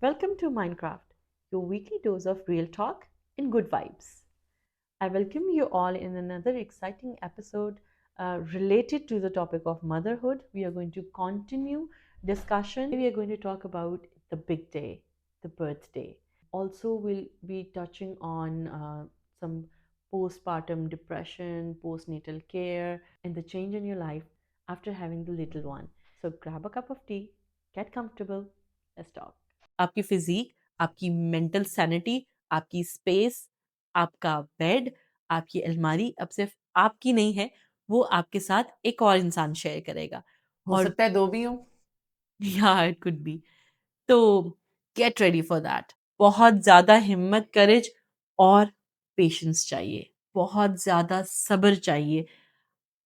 Welcome to Minecraft, your weekly dose of real talk and good vibes. I welcome you all in another exciting episode related to the topic of motherhood. We are going to continue discussion. We are going to talk about the big day, the birthday. Also, we'll be touching on some postpartum depression, postnatal care, and the change in your life after having the little one. So grab a cup of tea, get comfortable, let's talk. आपकी physique, आपकी mental sanity, आपकी space, आपका bed, आपकी अलमारी अब सिर्फ आपकी नहीं है, वो आपके साथ एक और इंसान शेयर करेगा। हो और सकता है दो भी हो। या इट कुड बी। तो गेट रेडी फॉर दैट। बहुत ज़्यादा हिम्मत, करेज और पेशेंस चाहिए। बहुत ज़्यादा सब्र चाहिए।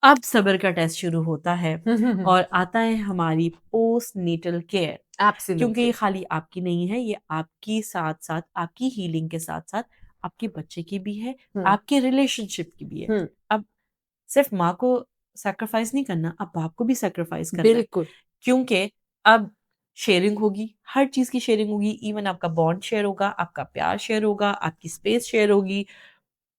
अब सब्र का टेस्ट शुरू होता है और आता है हमारी पोस्ट नेटल केयर। क्योंकि ये एब्सोल्युटली। खाली आपकी नहीं है, ये आपकी साथ-साथ आपकी हीलिंग के साथ-साथ आपके बच्चे की भी है, आपके रिलेशनशिप की भी है। अब सिर्फ माँ को सैक्रिफाइस नहीं करना, अब बाप को भी सैक्रिफाइस करना है। बिल्कुल। क्योंकि अब शेयरिंग होगी, हर चीज़ की शेयरिंग होगी, इवन आपका बॉन्ड शेयर होगा, आपका प्यार शेयर होगा, आपकी स्पेस शेयर होगी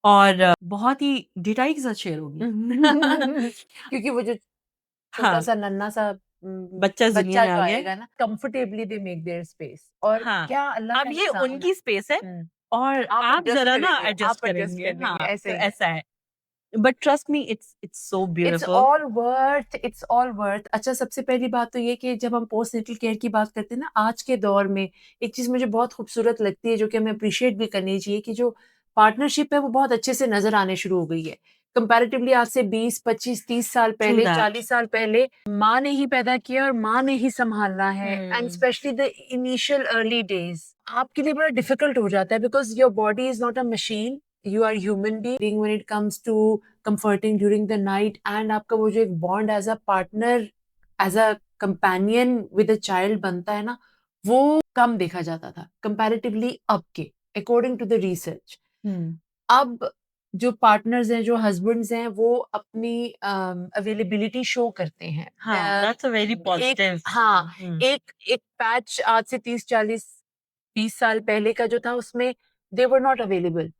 और बहुत ही डिटाई के साथ शेयर होगी। क्योंकि वो जो छोटा हाँ, सा नन्हा सा बच्चा इस दुनिया बच्चा में आ जो गया है। आएगा ना, comfortably they make their space. और हाँ, क्या अल्लाह अब का ये एहसान है। उनकी स्पेस है हम्म, और आप आप एडजस्ट ज़रा ना करेंगे, एडजस्ट आप एडजस्ट करेंगे। कर लेंगे, हाँ, तो ऐसे ही है। ऐसा है। But trust me it's so it's beautiful. All worth, it's all worth. अच्छा, सबसे पहली बात तो ये कि जब हम पोस्ट नेटल केयर की बात करते हैं ना आज के दौर में, एक चीज मुझे बहुत खूबसूरत लगती है जो कि हमें अप्रिशिएट भी करनी चाहिए कि जो पार्टनरशिप है वो बहुत अच्छे से नजर आने शुरू हो गई है कंपैरेटिवली आज से 20 25 30 साल ट्रू पहले, दैट। 40 साल पहले। माँ ने ही पैदा किया और माँ ने ही संभालना है, and hmm, specially the initial early days आपके लिए बड़ा डिफिकल्ट हो जाता है because your body is not a machine, you are human being when it comes to comforting during the night. And आपका वो जो एक bond as a partner, as a companion with a child बनता है ना, वो कम देखा जाता था कंपैरेटिवली अब के, अकॉर्डिंग टू द रिसर्च। हुँ। अब जो पार्टनर्स हैं, जो हस्बैंड्स हैं, वो अपनी अवेलेबिलिटी शो करते हैं। हाँ, दैट्स अ वेरी एक पॉजिटिव। हाँ, हुँ, एक एक पैच आज से 30 40 20 साल पहले का जो था उसमें they were not available,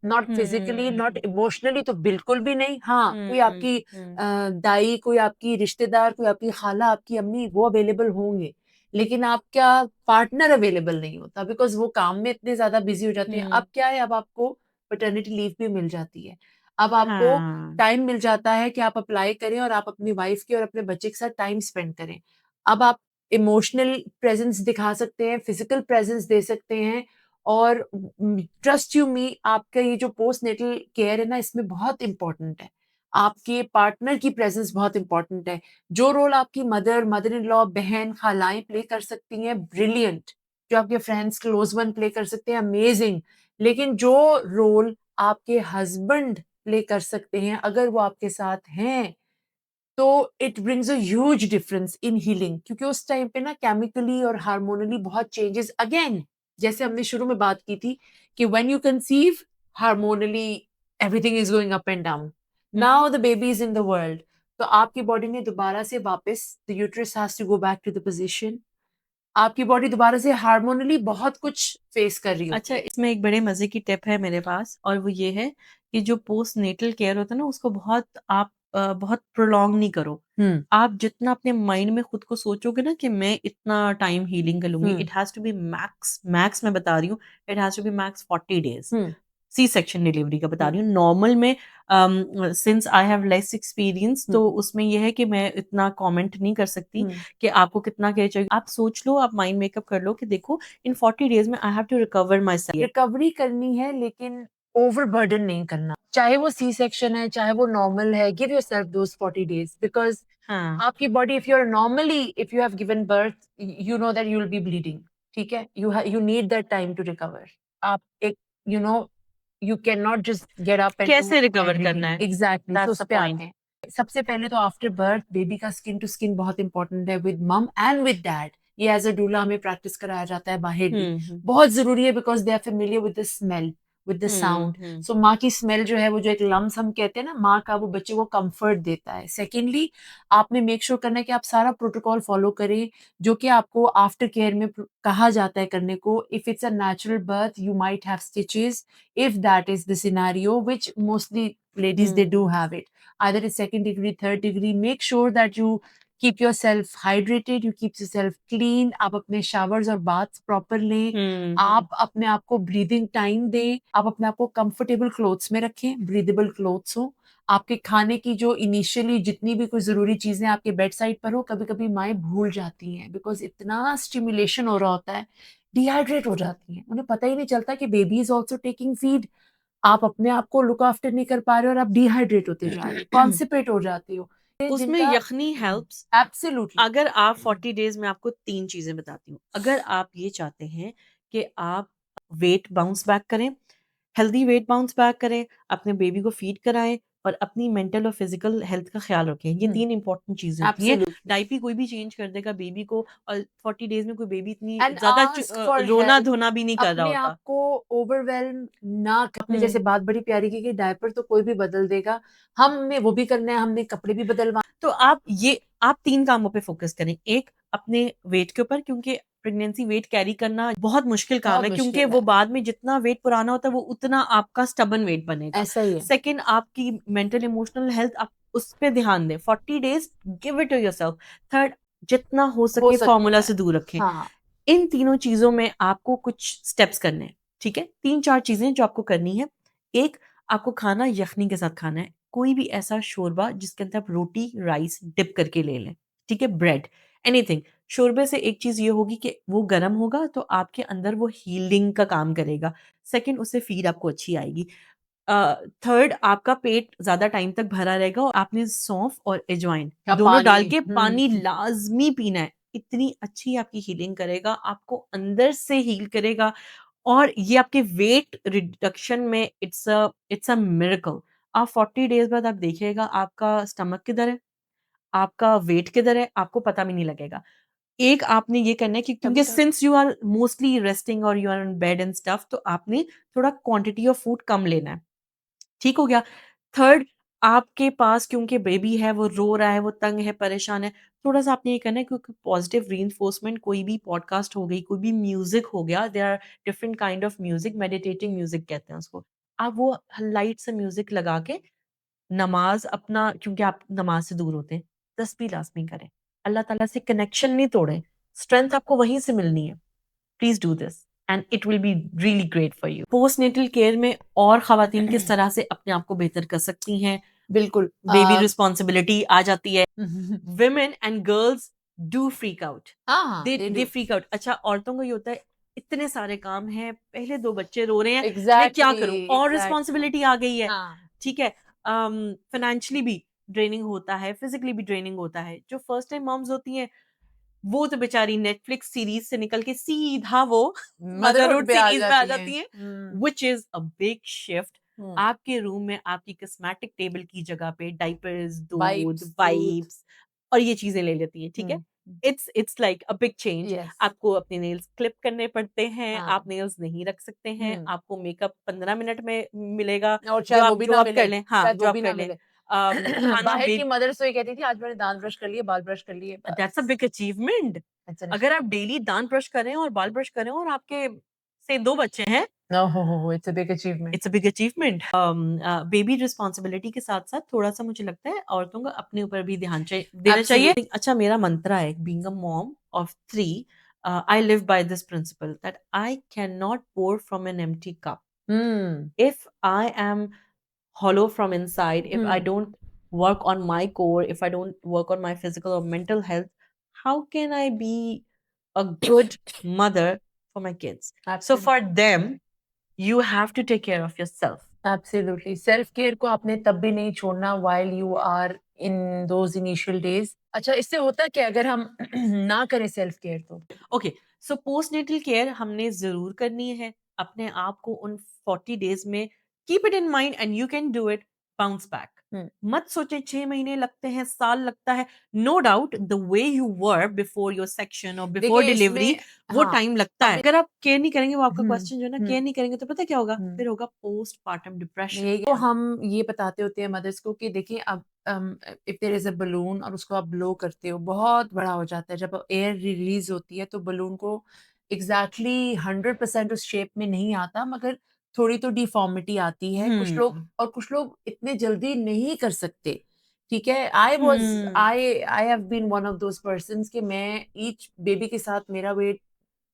not physically, not hmm, emotionally, तो बिल्कुल भी नहीं। हाँ, हुँ, कोई आपकी हुँ, दाई, कोई आपकी रिश्तेदार, कोई आपकी खाला, आपकी अम्मी, वो अवेलेबल होंगे, लेकिन आपका पार्टनर अवेलेबल नहीं होता बिकॉज वो काम में इतने ज्यादा बिजी हो जाते हैं। हुँ। अब क्या है, अब आपको पैटर्निटी लीव भी मिल जाती है। अब आपको हाँ, टाइम मिल जाता है कि आप अप्लाई करें और आप अपनी वाइफ के और अपने बच्चे के साथ टाइम स्पेंड करें। अब आप इमोशनल प्रेजेंस दिखा सकते हैं, फिजिकल प्रेजेंस दे सकते हैं। और ट्रस्ट यू मी, आपका ये जो पोस्ट नेटल केयर है ना, इसमें बहुत इंपॉर्टेंट है। आपके पार्टनर की प्रेजेंस बहुत इंपॉर्टेंट है। जो रोल आपकी मदर, मदर इन लॉ, बहन, खालाएं प्ले कर सकती हैं, ब्रिलियंट। जो आपके फ्रेंड्स, क्लोज वन प्ले कर सकते हैं, अमेजिंग। लेकिन जो रोल आपके हस्बैंड प्ले कर सकते हैं अगर वो आपके साथ हैं, तो it brings a huge difference in healing. क्योंकि उस टाइम पे ना केमिकली और हार्मोनली बहुत चेंजेस, अगेन जैसे हमने शुरू में बात की थी कि when you conceive, hormonally everything is going up and down. Hmm, now the baby is in the world, तो आपकी बॉडी ने दोबारा से वापस, the uterus has to go back to the position. आपकी बॉडी दोबारा से हार्मोनली बहुत कुछ फेस कर रही अच्छा होती है। इसमें एक बड़े मज़े की टिप है मेरे पास और वो ये है कि जो पोस्टनेटल केयर होता है ना उसको बहुत प्रोलॉन्ग नहीं करो। हम्म। आप जितना अपने माइंड में खुद को सोचोगे ना कि मैं इतना टाइम हीलिंग कर लूँगी, hmm. It has to be max max मैं बता रही हूँ, it has to be max 40 days. Hmm. C section delivery का बता हम्म। रही हूँ। नॉर्मल में since I have less experience hmm. तो उसमें ये है कि मैं इतना कमेंट नहीं कर सकती हम्म। कि आपको कितना केयर चाहिए। आप सोच लो, आप माइंड मेकअप कर लो कि देखो इन 40 डेज़ में I have to recover myself. Recovery करनी है लेकिन ओवरबर्डन नहीं करना। चाहे वो सी सेक्शन है, चाहे वो नॉर्मल है, give yourself those 40 days because हाँ, आपकी body, if you are normally, if you have given birth, you know that you will be bleeding. ठीक है, you need that time to recover. आप एक, you know, you can not just get up and do कैसे recover करना everything. है? Exactly, so that's उस the पे point. आते हैं। सबसे पहले तो आफ्टर बर्थ बेबी का स्किन टू स्किन बहुत इंपॉर्टेंट है, विद मम एंड विद डैड। ये एज अ डूला हमें प्रैक्टिस कराया जाता है बाहर भी। हुँ। बहुत जरूरी है because they are familiar with the smell. with the sound. So माँ की स्मेल जो है वो जो एक लम्स हम कहते हैं ना, माँ का, वो बच्चे को कंफर्ट देता है. सेकेंडली आपने मेक श्योर करना है कि आप सारा प्रोटोकॉल फॉलो करें जो कि आपको आफ्टर केयर में कहा जाता है करने को. If it's a natural birth you might have stitches, if that is the scenario, which mostly ladies they do have it, either it's second degree, third degree. Make sure that you keep yourself hydrated, you keep yourself clean. आप अपने showers और baths proper लें. आप अपने आप को breathing time दें. आप अपने आप को comfortable clothes में रखें, breathable clothes हो. आपके खाने की जो इनिशियली जितनी भी कोई जरूरी चीजें आपके बेड साइड पर हो, कभी कभी माएँ भूल जाती हैं बिकॉज इतना स्टिमुलेशन हो रहा होता है, डिहाइड्रेट हो जाती हैं, उन्हें पता ही नहीं चलता कि baby is also taking feed. आप अपने आप को लुक आफ्टर नहीं कर पा रहे हो और आप डिहाइड्रेट होते जा रहे हो, कॉन्सिपेट हो जाती हो. उसमें यखनी हेल्प्स. एब्सोल्युटली. अगर आप 40 डेज में, आपको 3 चीजें बताती हूँ. अगर आप ये चाहते हैं कि आप वेट बाउंस बैक करें, हेल्दी वेट बाउंस बैक करें, अपने बेबी को फीड कराएं और अपनी मेंटल और फिजिकल हेल्थ का ख्याल रखें, ये 3 इंपॉर्टेंट चीजें होती है. एब्सोल्युटली. डायपी कोई भी चेंज कर देगा बेबी को, और 40 डेज में कोई बेबी इतनी एंड ज्यादा आस्क फॉर रोना हेल्प. धोना भी नहीं कर रहा अपने होता. आप को ओवरवेलम ना अपने जैसे बात बड़ी प्यारी की कि डायपर तो कोई भी बदल देगा, हमें वो भी करना है, हमने कपड़े भी बदलवा. तो आप 3 कामों पे फोकस करें. एक, अपने वेट के ऊपर, क्योंकि प्रेगनेंसी वेट कैरी करना बहुत मुश्किल काम बहुत है, क्योंकि मुश्किल वो है. बाद में जितना वेट पुराना होता है वो उतना आपका स्टबन वेट बनेगा. ऐसा ही है. सेकंड, आपकी मेंटल इमोशनल हेल्थ, आप उस पे ध्यान दें. 40 days give it to yourself. Third, जितना हो सके फार्मूला सकता से है. दूर रखें. हाँ. इन तीनों चीजों में आपको कुछ स्टेप्स करने हैं. ठीक है, 3-4 चीजें जो आपको करनी है. एक, आपको खाना यखनी के साथ खाना है. कोई भी ऐसा शोरबा जिसके अंदर आप रोटी राइस डिप करके ले लें. ठीक है, ब्रेड, एनीथिंग. शोरबे से एक चीज ये होगी कि वो गर्म होगा तो आपके अंदर वो हीलिंग का काम करेगा. सेकंड, उससे फीड आपको अच्छी आएगी. थर्ड, आपका पेट ज्यादा टाइम तक भरा रहेगा और आपने सौंफ और अजवाइन का दोनों डाल पानी. के पानी लाजमी पीना है. इतनी अच्छी आपकी हीलिंग करेगा, आपको अंदर से हील करेगा, और ये आपके वेट रिडक्शन में इट्स अ मिरेकल. आप 40 डेज बाद आप देखिएगा आपका स्टमक किधर है, आपका वेट किधर है, आपको पता भी नहीं लगेगा. एक, आपने ये करना है कि क्योंकि since you are mostly resting और you are on bed and stuff, तो आपने थोड़ा क्वांटिटी ऑफ फूड कम लेना है. ठीक हो गया. थर्ड, आपके पास क्योंकि बेबी है, वो रो रहा है, वो तंग है, परेशान है, थोड़ा-सा आपने ये करना है, क्योंकि पॉजिटिव रीइंफोर्समेंट, कोई भी पॉडकास्ट हो गई, कोई भी म्यूज़िक हो गया, there are different kind of music, meditating music कहते हैं उसको. आप वो लाइट सा म्यूज़िक लगा के नमाज़ अपना, क्योंकि आप नमाज़ से दूर होते हैं, तस्बीह लाज़मी करें. अल्लाह ताला से कनेक्शन नहीं तोड़ें. स्ट्रेंथ आपको वहीं से मिलनी है. Please do this and it will be really great for you. Postnatal care में और खवातीन किस तरह से अपने आप को बेहतर कर सकती हैं? बिल्कुल. बेबी रिस्पॉन्सिबिलिटी आ जाती है. women and girls do freak out. हाँ, they they they do. freak out. अच्छा, औरतों को ये होता है, इतने सारे काम हैं, पहले 2 बच्चे रो रहे हैं, मैं क्या एग्जैक्टली. करूं, और रिस्पॉन्सिबिलिटी आ गई है. हाँ. ठीक है, फाइनेंशियली भी ड्रेनिंग होता है, फिजिकली भी ड्रेनिंग होता है. जो फर्स्ट टाइम मॉम्स होती हैं, वो तो बेचारी नेटफ्लिक्स सीरीज से निकल के सीधा वो मदरहुड मदरहुड पे आ सीरीज पे आ जाती जाती हैं. है, which is a big shift. आपके रूम में आपकी कॉस्मेटिक टेबल की जगह पे डाइपर्स, दूध, वाइप्स, दूध. वाइप्स और ये चीजें ले लेती है. ठीक है, it's like a big change. Yes. आपको अपने नेल्स क्लिप करने पड़ते हैं, हाँ. आप नेल्स नहीं रख सकते हैं, हम्म. आपको मेकअप 15 मिनट में मिलेगा, और जो चाहे वो आप भी जो ना आप कर मिले, लें. हाँ, शायद जो वो आप भी कर ना लें. मिले. खाना बाहर की मदर्स तो ये कहती थी, आज मैंने दांत ब्रश कर लिए, बाल ब्रश कर लिए, दैट्स अ बस. Big achievement. It's an अगर आप achievement. डेली दांत ब्रश करें और बाल ब्रश करें और आपके से 2 बच्चे हैं, No, it's a big achievement. It's a big achievement. Baby responsibility के साथ-साथ थोड़ा-सा मुझे लगता है औरतों को अपने ऊपर भी ध्यान देना चाहिए. Absolutely. अच्छा, मेरा मंत्रा है, being a mom of 3, I live by this principle that I can not pour from an empty cup. Hmm. If I am hollow from inside, if I don't work on my core, if I don't work on my physical or mental health, how can I be a good mother for my kids? So Absolutely. for them, you have to take care of yourself. Absolutely. Self care को आपने तब भी नहीं छोड़ना while you are in those initial days. अच्छा, इससे होता क्या अगर हम ना करें सेल्फ केयर तो? Okay, so postnatal care हमने जरूर करनी है. अपने आप को उन 40 days में keep it in mind and you can do it, bounce back. मत सोचें 6 महीने लगते हैं, साल लगता है। No doubt the way you were before your section और बिफोर देखिए डिलीवरी इसमें वो हाँ, टाइम लगता है। अगर आप केयर नहीं करेंगे, वो आपका हुँ, क्वेश्चन जो है ना, हुँ, केयर नहीं करेंगे तो पता क्या होगा? हुँ। फिर होगा पोस्टपार्टम डिप्रेशन। यही तो हम ये बताते होते हैं मदर्स को कि देखिए अब if there is a balloon और उसको आप ब्लो करते हो, बहुत बड़ा हो जाता है। जब एयर रिलीज़ होती है तो बलून को एग्ज़ैक्टली 100% उस शेप में नहीं आता मगर थोड़ी तो डिफ़ॉर्मिटी आती है। कुछ लोग इतने जल्दी नहीं कर सकते, ठीक है? I have been one of those persons कि मैं ईच बेबी के साथ मेरा वेट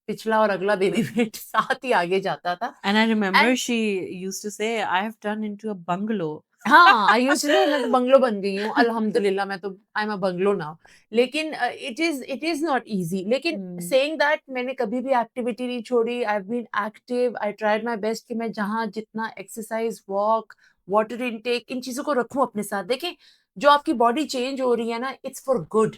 पिछला और अगला बेबी वेट साथ ही आगे जाता था। And I remember and she used to say, I have turned into a bungalow. हाँ, आई यूज्ड टू से मैं तो बंगलो बन गई हूँ, अल्हम्दुलिल्लाह मैं तो I am a bungalow now. लेकिन इट इज़ नॉट ईज़ी लेकिन सेइंग दैट मैंने कभी भी एक्टिविटी नहीं छोड़ी, I have been active, I tried my best कि मैं जहाँ जितना एक्सरसाइज़, वॉक, वाटर इनटेक इन चीज़ों को रखूँ अपने साथ। देखें, जो आपकी बॉडी चेंज हो रही है ना, it's for good.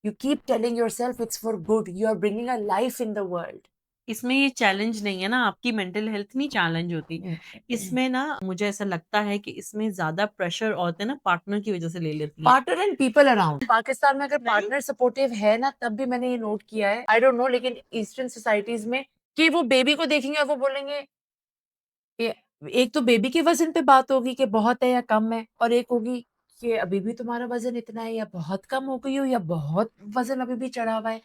You keep telling yourself it's for good, you are bringing a life in the world. इसमें ये चैलेंज नहीं है ना, आपकी मेंटल हेल्थ नहीं चैलेंज होती। इसमें ना मुझे ऐसा लगता है कि इसमें ज़्यादा प्रेशर औरतें ना पार्टनर की वज़ह से ले लेती हैं। Partner and people around Pakistan में अगर नहीं? पार्टनर सपोर्टिव है ना तब भी मैंने ये नोट किया है आई डोंट नो लेकिन ईस्टर्न सोसाइटीज में कि वो बेबी को देखेंगे और वो बोलेंगे ये एक तो बेबी के वजन पे बात होगी कि बहुत है या कम है और एक होगी कि अभी भी तुम्हारा वजन इतना है या बहुत कम हो गई हो या बहुत वजन अभी भी चढ़ा हुआ है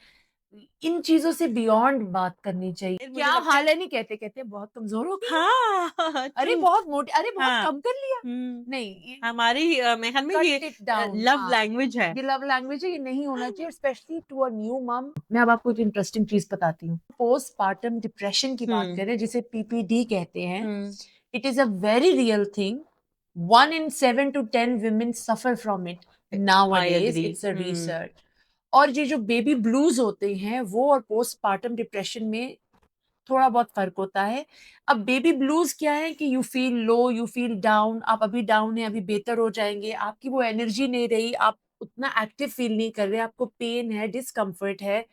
इन चीजों से बियॉन्ड बात करनी चाहिए फिर मुझे क्या लगता हाल है है नहीं कहते कहते बहुत कमजोर हो गई हो हाँ, अरे ट्रू। बहुत मोटे अरे बहुत हाँ। कम कर लिया हुँ। नहीं हमारी मेरे ख्याल में ये कट इट डाउन लव हाँ लैंग्वेज है। ये लव लैंग्वेज है ये नहीं होना चाहिए स्पेशली टू अ न्यू मम मैं अब आपको एक इंटरेस्टिंग चीज बताती हूँ पोस्टपार्टम डिप्रेशन की बात हुँ, करें जिसे पीपीडी कहते हैं hmm. It is a very real thing 1 in 7 to 10 women suffer from it I nowadays agree. it's a hmm. research और ये जो बेबी ब्लूज होते हैं वो और पोस्टपार्टम डिप्रेशन में थोड़ा बहुत फ़र्क होता है। अब बेबी ब्लूज़ क्या है कि you feel low, you feel down, आप अभी डाउन हैं, अभी बेहतर हो जाएँगे, आपकी वो एनर्जी नहीं रही, आप उतना एक्टिव फ़ील नहीं कर रहे, आपको पेन है, डिस्कम्फ़र्ट है,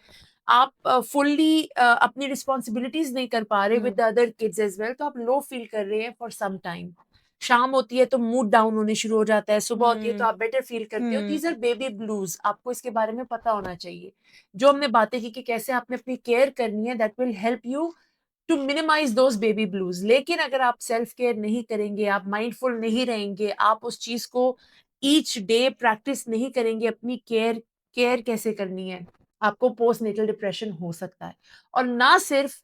आप फुल्ली अपनी रिस्पॉन्सिबिलिटीज़ नहीं कर पा रहे with hmm, the other kids as well, तो आप लो फ़ील कर रहे हैं फॉर सम टाइम। शाम होती है तो मूड डाउन होने शुरू हो जाता है, सुबह होती है तो हुँ, आप बेटर फ़ील करते हो, हुँ, दीज़ आर बेबी ब्लूज़, आपको इसके बारे में पता होना चाहिए। जो हमने बातें की कि कैसे आपने अपनी केयर करनी है, that will help you to minimize those baby blues लेकिन अगर आप सेल्फ केयर नहीं करेंगे आप माइंडफुल नहीं रहेंगे आप उस चीज को ईच डे प्रैक्टिस नहीं करेंगे अपनी केयर केयर कैसे करनी है आपको पोस्ट नेटल डिप्रेशन हो सकता है और ना सिर्फ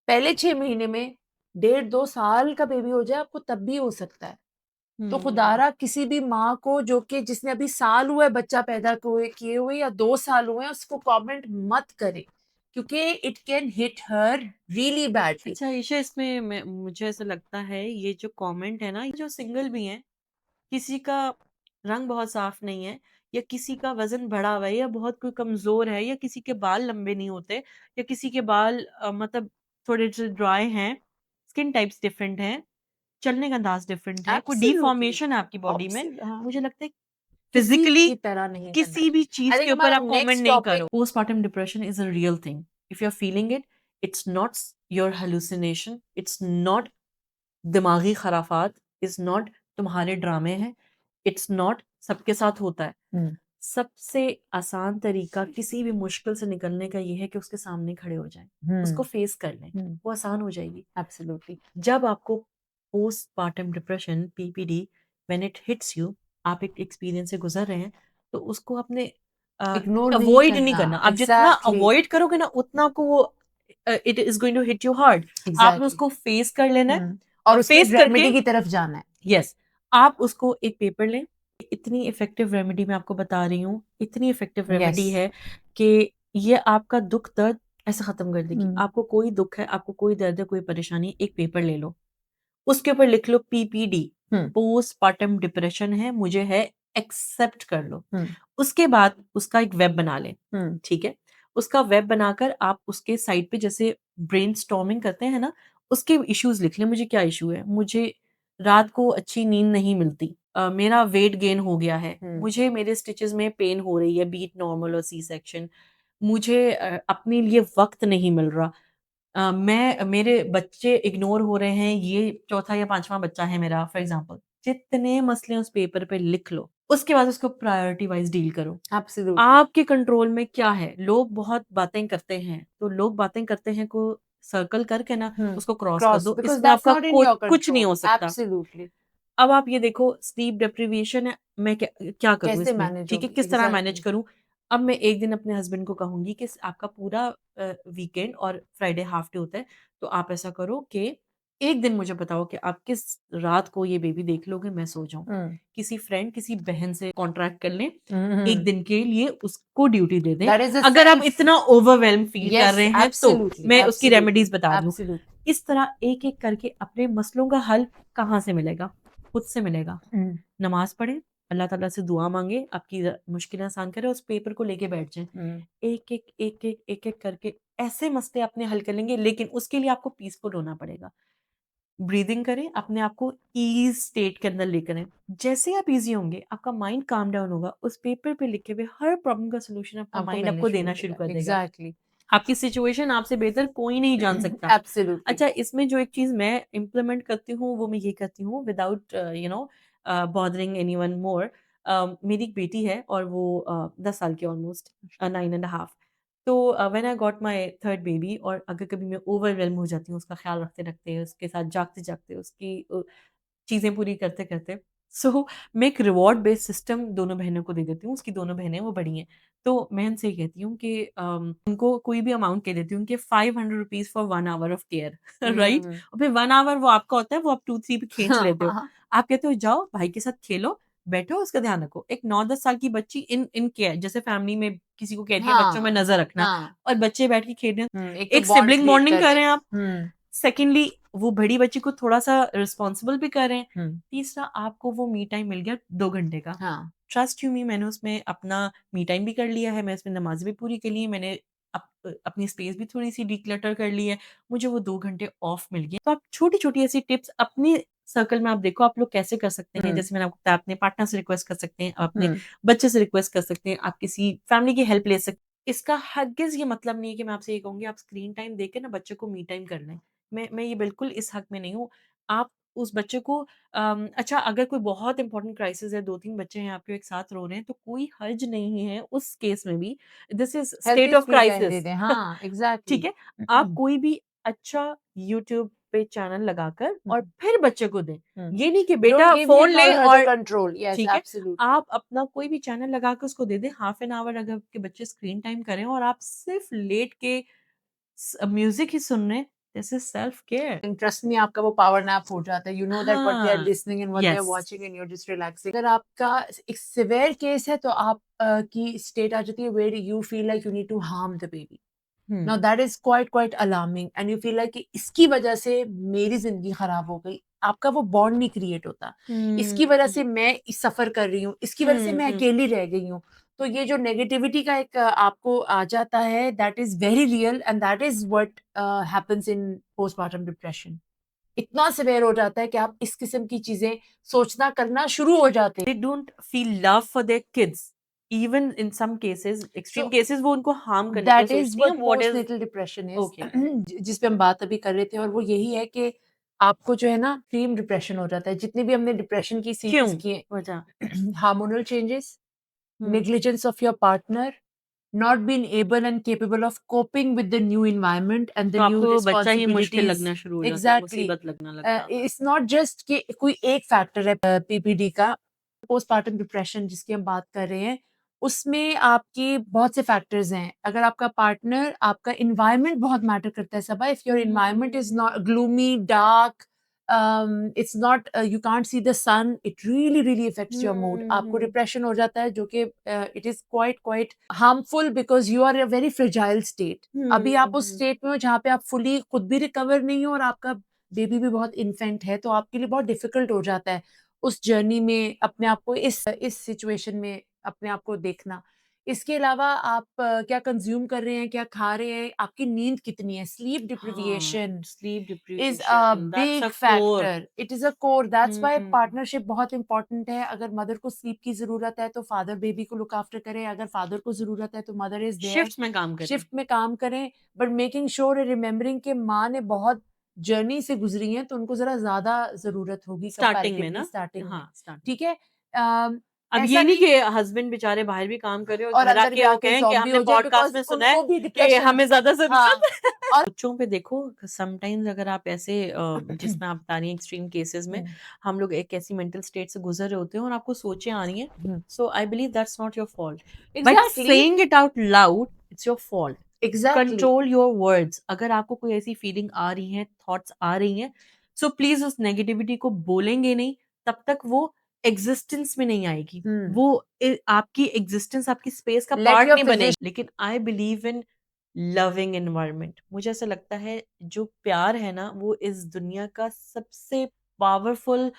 पहले 6 महीने में 1.5 2 साल का बेबी हो जाए आपको तब भी हो सकता है तो हुँ। खुदारा किसी भी माँ को जो कि जिसने अभी साल हुआ है बच्चा पैदा किए हुए या 2 साल हुए हैं उसको कमेंट मत करे क्योंकि it can hit her really badly अच्छा ईशा, इसमें मैं मुझे ऐसा लगता है ये जो कमेंट है ना, ये जो सिंगल भी हैं, किसी का रंग बहुत साफ नहीं है या किसी का वजन बढ़ा हुआ है या बहुत कोई कमजोर है या किसी के बाल लंबे नहीं होते या किसी के बाल मतलब थोड़े से ड्राई हैं, स्किन टाइप्स डिफरेंट हैं, चलने का अंदाज डिफरेंट है, कोई एब्सोल्युटली डिफॉर्मेशन है आपकी बॉडी में, हाँ मुझे लगता है किसी फिजिकली की तरह नहीं करना किसी भी आई चीज के थिंक ऊपर हमारा आप कमेंट नेक्स्ट नहीं टॉपिक करो। Postpartum depression is a real thing. If you are feeling it, it's not your hallucination, it's not दिमागी खराफात, इट्स नॉट तुम्हारे ड्रामे हैं, इट्स नॉट सबके साथ होता है। सबसे आसान तरीका किसी भी मुश्किल से निकलने का ये है कि उसके सामने खड़े हो जाएं, उसको फेस कर लें, वो आसान हो जाएगी। एब्सोल्युटली जब आपको postpartum depression PPD when it hits you, आप एक एक्सपीरियंस से गुजर रहे हैं, तो उसको अपने इग्नोर नहीं अवॉइड नहीं करना करना। आप जितना एग्जैक्टली अवॉइड करोगे ना उतना आपको वो it is going to hit you hard. आपने एग्जैक्टली उसको फेस कर लेना है और और उसके फेस करके रेमेडी की तरफ जाना है यस, आप उसको एक पेपर लें। इतनी इफेक्टिव रेमेडी मैं आपको बता रही हूँ, इतनी इफेक्टिव यस रेमेडी है कि ये आपका दुख दर्द ऐसे खत्म कर देगी। आपको कोई दुख है, आपको कोई दर्द है, कोई परेशानी, एक पेपर ले लो, उसके ऊपर लिख लो पीपीडी, पोस्टपार्टम डिप्रेशन है, मुझे है, एक्सेप्ट कर लो। उसके बाद उसका एक वेब बना लें, ठीक है? उसका वेब बनाकर आप उसके साइड पे जैसे ब्रेनस्टॉर्मिंग करते हैं ना, उसके इश्यूज लिख लें। मुझे क्या इशू है? मुझे रात को अच्छी नींद नहीं मिलती, मेरा वेट गेन हो गया है, मुझे मेरे स्टिचेस में पेन हो रही है, बीट नॉर्मल और सी सेक्शन, मुझे अपने लिए वक्त नहीं मिल रहा, मैं मेरे बच्चे इग्नोर हो रहे हैं, ये चौथा या पांचवा बच्चा है मेरा फॉर एग्जांपल, जितने मसले उस पेपर पे लिख लो, उसके बाद उसको प्रायोरिटी वाइज डील करो। एब्सोल्युटली। आपके कंट्रोल में क्या है? लोग बहुत बातें करते हैं, तो लोग बातें करते हैं को सर्कल करके ना उसको क्रॉस कर क्रॉस, दो, बिकॉज इसमें दैट्स आपका नॉट इन योर कुछ नहीं कंट्रोल। हो सकता। एब्सोल्युटली। अब आप ये देखो, स्लीप डिप्रिविएशन है, मैं क्या करूँ कैसे इसमें? मैनेज ठीक है, होगी? किस तरह मैनेज एग्जैक्टली। करूँ? अब मैं एक दिन अपने हस्बैंड को कहूँगी कि आपका पूरा वीकेंड और फ्राइडे हाफ डे होता है, तो आप ऐसा करो कि एक दिन मुझे बताओ कि आप किस रात को ये बेबी देख लोगे, मैं सो जाऊँ। किसी फ्रेंड, किसी बहन से कॉन्ट्रैक्ट कर लें, एक दिन के लिए उसको ड्यूटी दे दें। दैट इज अ अगर आप सेल्फ। इतना ओवरवेल्म फील कर यस, रहे हैं तो एब्सोल्युटली, मैं उसकी एब्सोल्युटली, रेमेडीज बता दूँ। एब्सोल्युटली। इस तरह एक-एक करके अपने मसलों का हल कहाँ से मिलेगा? खुद से मिलेगा। नमाज पढ़ें, अल्लाह ताला से दुआ मांगे, आपकी मुश्किलें आसान करे, उस पेपर को लेके बैठ जाएं। एक एक करके ऐसे मसले अपने हल कर लेंगे, लेकिन उसके लिए आपको पीसफुल होना पड़ेगा। ब्रीदिंग करें, अपने आप को ईज स्टेट के अंदर लेकर आएं। जैसे आप ईजी होंगे, आपका माइंड काम डाउन होगा, उस पेपर पे लिखे हुए हर प्रॉब्लम का सोल्यूशन आपका आपको माइंड मिलना आपको शुरू देना हो शुरू जाएगा। कर देगा। एग्जैक्टली। आपकी सिचुएशन आपसे बेहतर कोई नहीं जान सकता। एब्सोल्युटली। अच्छा, इसमें जो एक चीज़ मैं इम्प्लीमेंट करती हूँ, वो मैं ये करती हूँ विदाउट बॉदरिंग एनीवन मोर। मेरी एक बेटी है और वो 10 साल की ऑलमोस्ट, 9 एंड हाफ। तो when I got my third baby, और अगर कभी मैं ओवरवेल्म हो जाती हूँ उसका ख्याल रखते-रखते, उसके साथ जागते-जागते, उसकी चीज़ें पूरी करते-करते, सो मैं एक रिवॉर्ड बेस्ड सिस्टम दोनों बहनों को दे देती हूँ। उसकी दोनों बहनें वो बड़ी हैं। तो मैं उनसे ये कहती हूँ कि उनको कोई भी अमाउंट कह देती हूँ कि ₹500 for 1 hour of care, right? और फिर 1 आवर वो आपका होता है, वो आप 2-3 पे खींच लेते हो। हाँ, आप कहते हो जाओ भाई के साथ खेलो, बैठो, उसका ध्यान रखो। एक 9-10 साल की बच्ची इन इन केयर, जैसे फैमिली में किसी को कहती है बच्चों में हाँ, नज़र रखना, हाँ। और बच्चे बैठ के खेल रहे हैं। एक तो एक बॉन्ड्स सिबलिंग बिल्ड बॉन्डिंग कर कर रहे रहे हैं आप। हैं। सेकेंडली, वो बड़ी बच्ची को थोड़ा-सा रिस्पॉन्सिबल भी कर रहे हैं। हुँ, तीसरा, आपको वो मी टाइम मिल गया 2 घंटे का। हाँ। ट्रस्ट यू मी, मैंने उसमें अपना मी टाइम भी कर लिया है, मैं उसमें नमाज़ भी पूरी कर ली है, मैंने अपनी स्पेस भी थोड़ी-सी डिक्लटर कर ली है, मुझे वो 2 घंटे ऑफ मिल गए। तो आप छोटी-छोटी ऐसी टिप्स अपने सर्कल में आप देखो, आप लोग कैसे कर सकते हैं। हुँ, जैसे मैंने आपको बताया, अपने पार्टनर से रिक्वेस्ट कर सकते हैं, आप अपने हुँ। बच्चे से रिक्वेस्ट कर सकते हैं, आप किसी फैमिली की हेल्प ले सकते हैं। इसका हरगिज़ ये मतलब नहीं है कि मैं आपसे ये कहूँगी आप स्क्रीन टाइम देके ना बच्चे को मी टाइम कर लें। मैं ये बिल्कुल इस हक में नहीं हूँ। आप उस बच्चे को अच्छा, अगर कोई बहुत इम्पोर्टेंट क्राइसिस है, 2-3 बच्चे हैं आपके एक साथ रो रहे हैं, तो कोई हर्ज नहीं है उस केस में भी। This is state healthy of screen time they crisis. दें। हाँ, ठीक एग्ज़ैक्टली। है? आप कोई भी अच्छा यूट्यूब पे चैनल लगाकर और फिर बच्चे को दें। हुँ। ये नहीं कि डोंट बेटा गिव फ़ोन हिम ले और हर द और कंट्रोल। यस, ठीक है? एब्सोल्युटली। आप अपना कोई भी चैनल लगा के उसको दे दें, हाफ एन आवर अगर आपके बच्चे स्क्रीन टाइम करें और आप सिर्फ़ लेट के म्यूज़िक ही सुन रहे हैं, this is self care. And trust me, आपका वो पावर नैप हो जाता है। You know that what they are हाँ, listening and what they are yes. Watching and you are just relaxing. अगर आपका एक सिवियर केस है तो आप की स्टेट आ जाती है where you feel like you need to harm the baby. Hmm, now that is quite alarming and you feel like कि इसकी वजह से मेरी ज़िंदगी खराब हो गई। आपका वो बॉन्ड नहीं क्रिएट होता। हुँ, इसकी वजह से मैं सफ़र कर रही हूँ, इसकी वजह से हुँ, मैं हुँ। अकेली रह गई हूँ। तो ये जो नेगेटिविटी का एक आपको आ जाता है, that is very real and that is what happens in postpartum depression. इतना सिवियर हो जाता है कि आप इस किस्म की चीज़ें सोचना करना शुरू हो जाते हैं। They don't feel love for their kids. Even in some cases, extreme so cases, वो उनको हार्म करने के लिए दैट इज़ सोचती हैं। What what is postnatal depression is. Okay, जिस पे हम बात अभी कर रहे थे, और वो यही है कि आपको जो है ना एक्सट्रीम डिप्रेशन हो जाता है। जितनी भी हमने डिप्रेशन की क्यों? सीरीज़ की हैं, वजह? Hormonal changes, hmm, negligence of your partner, not being able and capable of coping with the new environment and तो the new आपको बच्चा ही मुश्किल responsibilities। लगना शुरू हो जाता है, Exactly. मुसीबत लगना लगता। It's not just कि कोई एक फैक्टर है पीपीडी का। पोस्टपार्टम डिप्रेशन जिसकी हम बात कर रहे हैं, उसमें आपके बहुत से फैक्टर्स हैं। अगर आपका पार्टनर, आपका एनवायरनमेंट बहुत मैटर करता है Saba. If your hmm, hmm, environment hmm, is hmm. Not gloomy, dark, it's not, you can't see the sun, it really affects your mood. Hmm, आपको हुँ। डिप्रेशन हो जाता है, जो कि it is quite harmful because you are a very fragile state. Hmm, अभी आप उस हुँ। State में हो जहाँ पे आप फुली खुद भी रिकवर नहीं हो और आपका बेबी भी बहुत इन्फेंट है, तो आपके लिए बहुत डिफिकल्ट हो जाता है उस जर्नी में अपने आप को इस सिचुएशन में अपने आप को देखना। इसके अलावा आप क्या कंज्यूम कर रहे हैं, क्या खा रहे हैं, आपकी नींद कितनी है, स्लीप हाँ, deprivation sleep is a deprivation, that's a big core. Factor. It is a core, that's hmm, why hmm, hmm. Partnership बहुत इंपॉर्टेंट है। अगर मदर को स्लीप की जरूरत है तो फादर बेबी को लुक आफ्टर करे, अगर फादर को जरूरत है तो मदर इज देयर। शिफ्ट्स में काम करें। शिफ्ट में काम करें, बट मेकिंग श्योर रिमेम्बरिंग कि माँ ने बहुत जर्नी से गुजरी हैं तो उनको ज़रा ज़्यादा ज़रूरत होगी स्टार्टिंग में कंपैरेटिवली ना? स्टार्टिंग में, हाँ, स्टार्टिंग। ठीक है? अ, अब ऐसा ये नहीं नहीं कि हस्बैंड बेचारे बाहर भी काम कर रहे हो, और घर अंदर आके भी वो आके कहें कि ज़ॉम्बी हमने हो जाए पॉडकास्ट बिकॉज़ में सुना है उनको भी कि डिप्रेशन हमें ज़्यादा हाँ, ज़रूरत है। और बच्चों पे देखो समटाइम्स अगर आप ऐसे जिसमें आप बता रही हैं एक्सट्रीम केसेस में हुँ, हम लोग एक ऐसी मेंटल स्टेट से गुज़र रहे होते हैं और आपको सोचें आ रही हैं, hmm, so I believe that's not your fault. But exactly, saying it out loud it's your fault. Exactly, control your words. अगर आपको कोई ऐसी फीलिंग आ रही है, थॉट्स आ रही हैं, सो प्लीज़ उस नेगेटिविटी को बोलेंगे नहीं, तब तक वो एग्जिस्टेंस में नहीं आएगी। हुँ, वो आपकी एग्जिस्टेंस आपकी स्पेस का लेट पार्ट योर नहीं फिजिश बनेगी। लेकिन I believe in loving environment. मुझे ऐसा लगता है जो प्यार है ना वो इस दुनिया का सबसे पावरफुल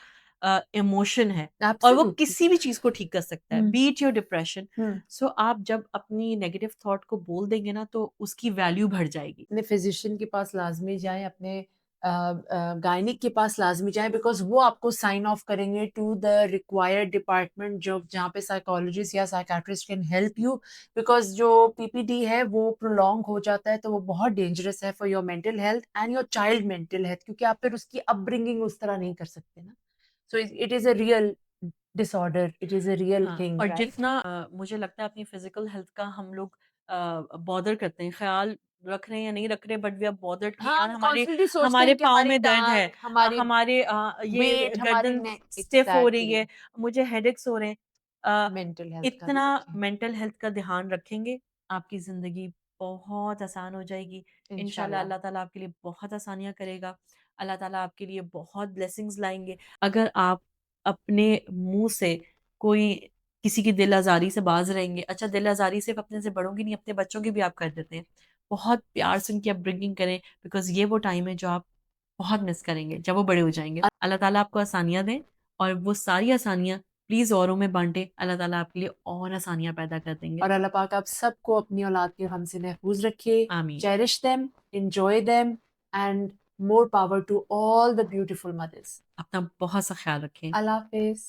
इमोशन है और वो एब्सोल्युटली, किसी भी चीज को ठीक कर सकता है, हुँ, बीट योर डिप्रेशन। हुँ। सो आप जब अपनी नेगेटिव थॉट को बोल देंगे ना तो उसकी वैल्यू बढ़ जाएगी। अपने फिजिशियन के पास लाज़मी जाएँ, अपने गायनिक के पास लाज़मी जाएँ बिकॉज़ वो आपको साइन ऑफ करेंगे टू द रिक्वायर्ड डिपार्टमेंट जो जहाँ पे साइकोलॉजिस्ट या psychiatrist can help you because जो पीपीडी है वो प्रोलॉन्ग हो जाता है तो वो बहुत डेंजरस है for your mental health and your child mental health क्योंकि आप फिर उसकी अपब्रिंगिंग उस तरह नहीं कर सकते ना। So it is a real disorder, it is a real हाँ, थिंग, और राइट? जितना मुझे लगता है अपनी फिजिकल हेल्थ का हम लोग बॉदर करते हैं, ख्याल रख रहे हैं या नहीं रख रहे, बट वी आर बॉदर्ड कि हाँ, यार हम हमारे कॉन्स्टेंटली सोचते हमारे हैं कि पाँव हमारी में दर्द है, टाँग, हमारी हमारे ये वेट, हमारी गर्दन नेक स्टिफ हो रही एग्ज़ैक्टली। है, मुझे हेडेक्स हो रहे हैं। अ, मेंटल हेल्थ का भी इतना देखें, मेंटल हेल्थ का ध्यान रखेंगे, आपकी ज़िंदगी बहुत आसान हो जाएगी। इंशाल्लाह इंशाल्लाह। अल्लाह ताला आपके लिए बहुत आसानियाँ करेगा। अल्लाह ताला आपके लिए बहुत ब्लेसिंग्स लाएँगे। अगर आप अपने मुँह से कोई किसी की दिल आज़ारी से बाज़ रहेंगे, अच्छा दिल आज़ारी सिर्फ़ अपने से बड़ों की नहीं, अपने बच्चों की भी आप कर देते हैं। बहुत प्यार से उनकी अपब्रिंगिंग करें बिकॉज़ ये वो टाइम है जो आप बहुत मिस करेंगे जब वो बड़े हो जाएँगे। अल्लाह ताला आपको आसानियाँ दें और वो सारी आसानियाँ प्लीज़ औरों में बाँटें। अल्लाह ताला आपके लिए और आसानियाँ पैदा कर देंगे। और अल्लाह पाक आप सबको अपनी औलाद के गम से महफूज़ रखे, आमीन। Cherish them, enjoy them and more power to all the beautiful mothers. अपना बहुत सा ख़्याल रखें। अल्लाह हाफ़िज़।